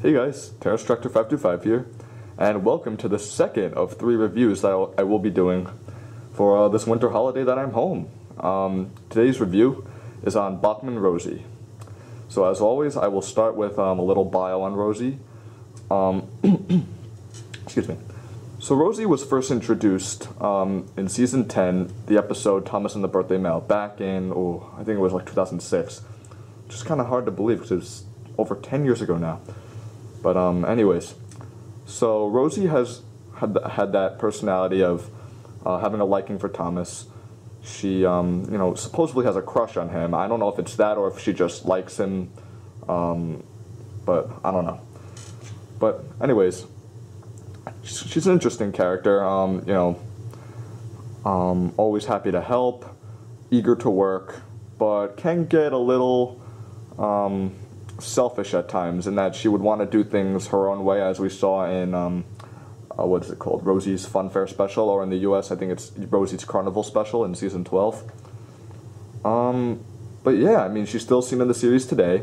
Hey guys, TerraStructor525 here, and welcome to the second of 3 reviews that I will be doing for this winter holiday that I'm home. Today's review is on Bachmann Rosie. So as always, I will start with a little bio on Rosie. Excuse me. So Rosie was first introduced in Season 10, the episode Thomas and the Birthday Mail, back in, I think it was like 2006. Which is kind of hard to believe because it's over 10 years ago now. But anyways, so Rosie has had that personality of having a liking for Thomas. She, supposedly has a crush on him. I don't know if it's that or if she just likes him, but I don't know. But anyways, she's an interesting character. Always happy to help, eager to work, but can get a little selfish at times in that she would want to do things her own way, as we saw in what is it called, Rosie's Funfair special, or in the US I think it's Rosie's Carnival special in season 12. But yeah, I mean, she's still seen in the series today.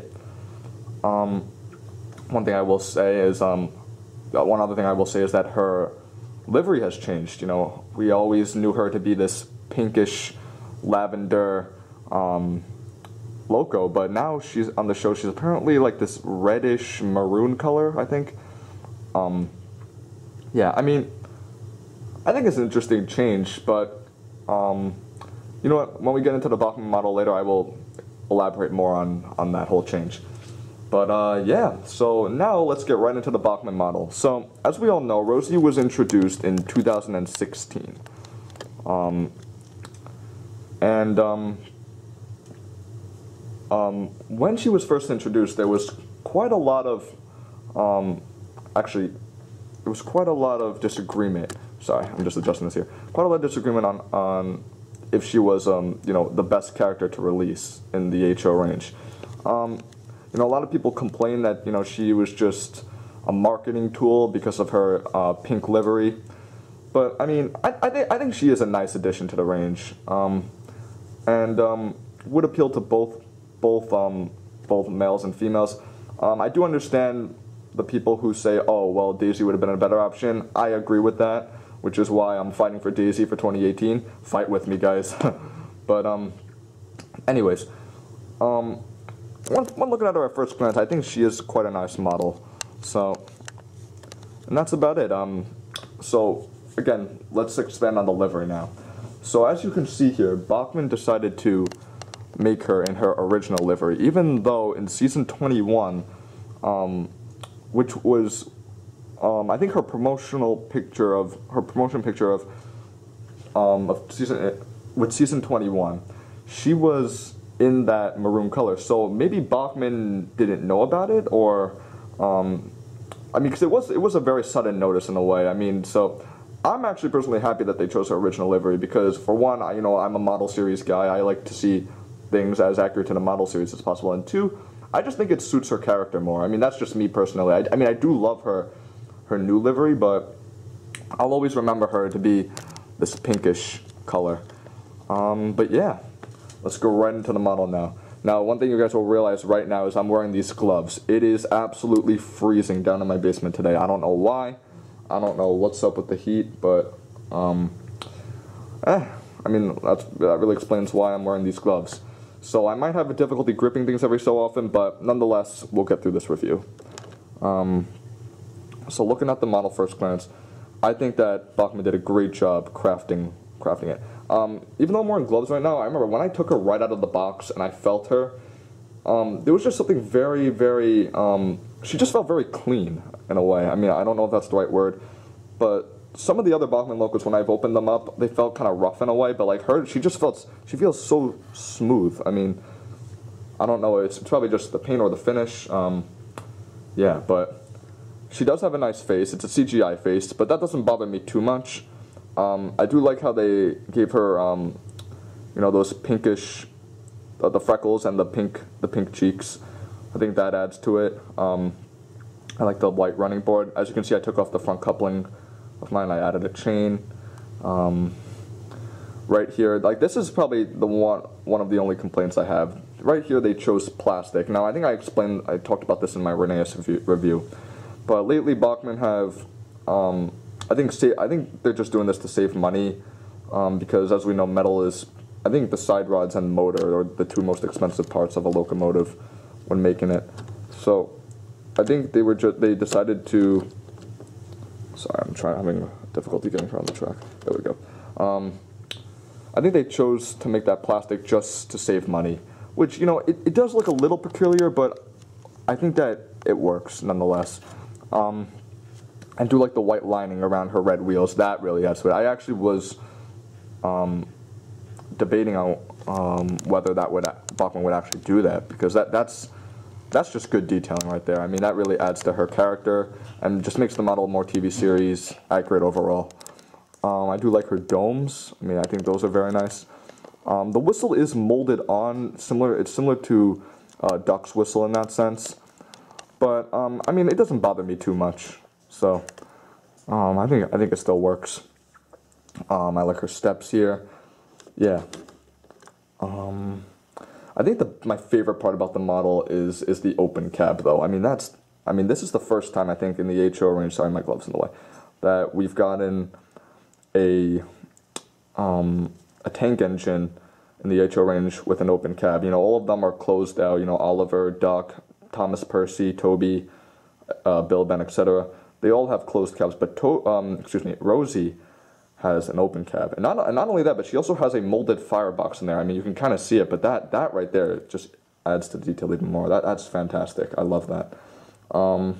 One thing I will say is one other thing I will say is that her livery has changed. You know, we always knew her to be this pinkish lavender loco, but now she's on the show, she's apparently like this reddish maroon color, I think. Yeah, I mean, I think it's an interesting change, but you know what, when we get into the Bachmann model later, I will elaborate more on that whole change. But yeah, so now let's get right into the Bachmann model. So as we all know, Rosie was introduced in 2016, when she was first introduced, there was quite a lot of, there was quite a lot of disagreement. Sorry, I'm just adjusting this here. Quite a lot of disagreement on if she was, the best character to release in the HO range. A lot of people complain that, she was just a marketing tool because of her pink livery. But, I mean, I think she is a nice addition to the range. Would appeal to both males and females. I do understand the people who say, oh, well, Daisy would have been a better option. I agree with that, which is why I'm fighting for Daisy for 2018. Fight with me, guys. But, anyways, when looking at her at first glance, I think she is quite a nice model. So, and that's about it. So, again, let's expand on the livery now. So, as you can see here, Bachmann decided to make her in her original livery, even though in season 21, which was, I think her promotion picture of season 21, she was in that maroon color. So maybe Bachmann didn't know about it, or, because it was a very sudden notice in a way. I mean, so I'm actually personally happy that they chose her original livery because, for one, I'm a model series guy. I like to see things as accurate to the model series as possible, and two, I just think it suits her character more. I mean, that's just me personally. I do love her new livery, but I'll always remember her to be this pinkish color. But yeah, let's go right into the model now. Now, one thing you guys will realize right now is I'm wearing these gloves. It is absolutely freezing down in my basement today. I don't know why. I don't know what's up with the heat, but that really explains why I'm wearing these gloves. So I might have a difficulty gripping things every so often, but nonetheless, we'll get through this review. So looking at the model first glance, I think that Bachmann did a great job crafting it. Even though I'm wearing gloves right now, I remember when I took her right out of the box and I felt her, there was just something very, very, she just felt very clean in a way. I mean, I don't know if that's the right word, but some of the other Bachmann locos, when I've opened them up, they felt kind of rough in a way, but like her, she feels so smooth. I mean, I don't know, it's probably just the paint or the finish. Yeah, but she does have a nice face. It's a CGI face, but that doesn't bother me too much. I do like how they gave her, those pinkish, the freckles and the pink cheeks. I think that adds to it. I like the white running board. As you can see, I took off the front coupling of mine. I added a chain. Right here, like, this is probably one of the only complaints I have right here they chose plastic. Now I think I talked about this in my Renee's review, but lately Bachmann have, I think they're just doing this to save money, because as we know, metal is, I think the side rods and motor are the two most expensive parts of a locomotive when making it. So I think they decided to. Sorry, I'm having difficulty getting her on the track. There we go. I think they chose to make that plastic just to save money, which, you know, it does look a little peculiar, but I think that it works nonetheless. And do like the white lining around her red wheels, that really adds to it. I actually was debating on whether Bachmann would actually do that, because that's just good detailing right there. I mean, that really adds to her character and just makes the model more TV series accurate overall. I do like her domes. I mean, I think those are very nice. The whistle is molded on, it's similar to Duck's whistle in that sense. But, I mean, it doesn't bother me too much. So, I think it still works. I like her steps here. Yeah. I think my favorite part about the model is the open cab, though. I mean, this is the first time, I think, in the HO range, sorry, my glove's in the way, that we've gotten a tank engine in the HO range with an open cab. You know, all of them are closed out. You know, Oliver, Duck, Thomas Percy, Toby, Bill Ben, etc. They all have closed cabs, but Rosie has an open cab, and not only that, but she also has a molded firebox in there. I mean, you can kind of see it, but that right there just adds to the detail even more. That's fantastic. I love that. I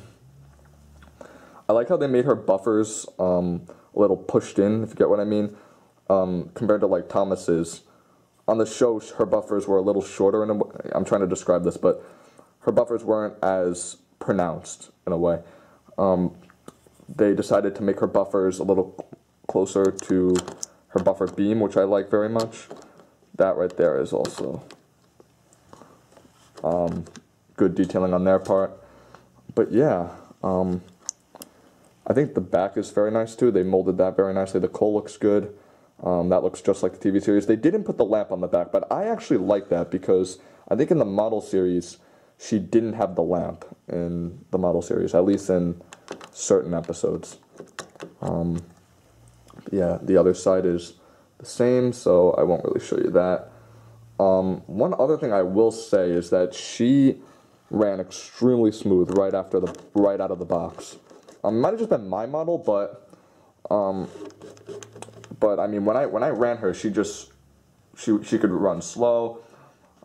like how they made her buffers a little pushed in, if you get what I mean, compared to like Thomas's. On the show, her buffers were a little shorter. I'm trying to describe this, but her buffers weren't as pronounced in a way. They decided to make her buffers a little closer to her buffer beam, which I like very much. That right there is also good detailing on their part. But yeah, I think the back is very nice too. They molded that very nicely. The coal looks good. That looks just like the TV series. They didn't put the lamp on the back, but I actually like that, because I think in the model series she didn't have the lamp in the model series, at least in certain episodes. Yeah, the other side is the same, so I won't really show you that. One other thing I will say is that she ran extremely smooth right out of the box. It might have just been my model, but I mean, when I ran her, she could run slow.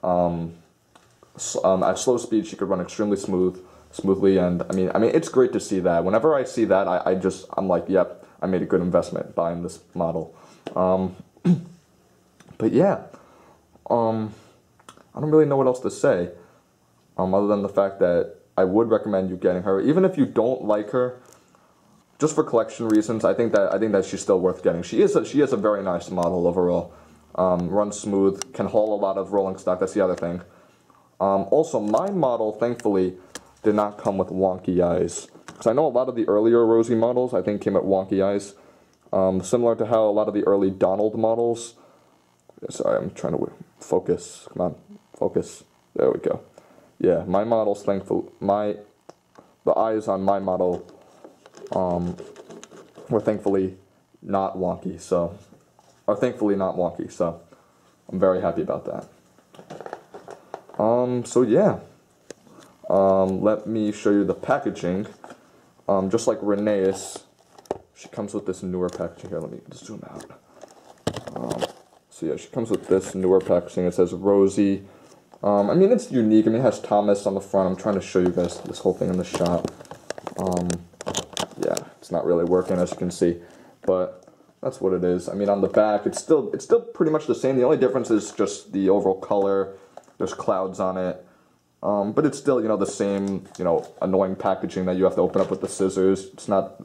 At slow speed, she could run extremely smoothly, and I mean, it's great to see that. Whenever I see that, I'm like, yep, I made a good investment buying this model. But yeah, I don't really know what else to say, other than the fact that I would recommend you getting her, even if you don't like her. Just for collection reasons, I think that she's still worth getting. She is a very nice model overall. Runs smooth, can haul a lot of rolling stock. That's the other thing. Also, my model, thankfully, did not come with wonky eyes. Because I know a lot of the earlier Rosie models, I think, came with wonky eyes. Similar to how a lot of the early Donald models... Sorry, I'm trying to focus. Come on, focus. There we go. Yeah, my models, thankfully... The eyes on my model were thankfully not wonky, so... Or thankfully not wonky, so... I'm very happy about that. So yeah. Let me show you the packaging. Just like Renee's, she comes with this newer packaging. Here, let me just zoom out. So yeah, she comes with this newer packaging. It says Rosie. I mean, it's unique. I mean, it has Thomas on the front. I'm trying to show you guys this whole thing in the shop. Yeah, it's not really working, as you can see, but that's what it is. I mean, on the back, it's still pretty much the same. The only difference is just the overall color. There's clouds on it. But it's still, you know, the same, you know, annoying packaging that you have to open up with the scissors. It's not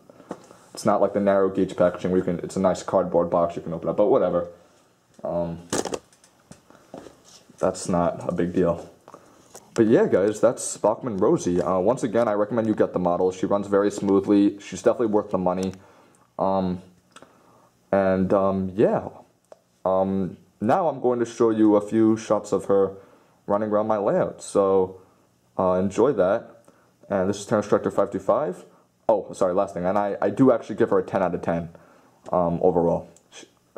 like the narrow gauge packaging where it's a nice cardboard box you can open up, but whatever. That's not a big deal. But yeah, guys, that's Bachmann Rosie. Once again, I recommend you get the model. She runs very smoothly. She's definitely worth the money. Yeah. Now I'm going to show you a few shots of her running around my layout. So enjoy that. And this is Terrence Tractor 525. Oh, sorry, last thing. And I do actually give her a 10 out of 10 overall.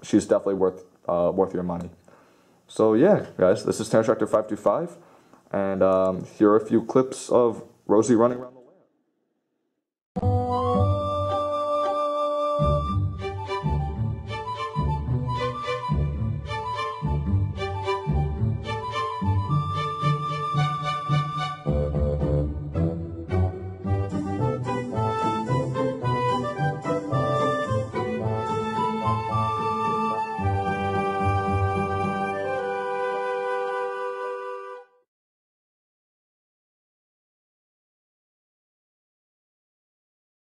She's definitely worth your money. So yeah, guys, this is Terrence Tractor 525. And here are a few clips of Rosie running around.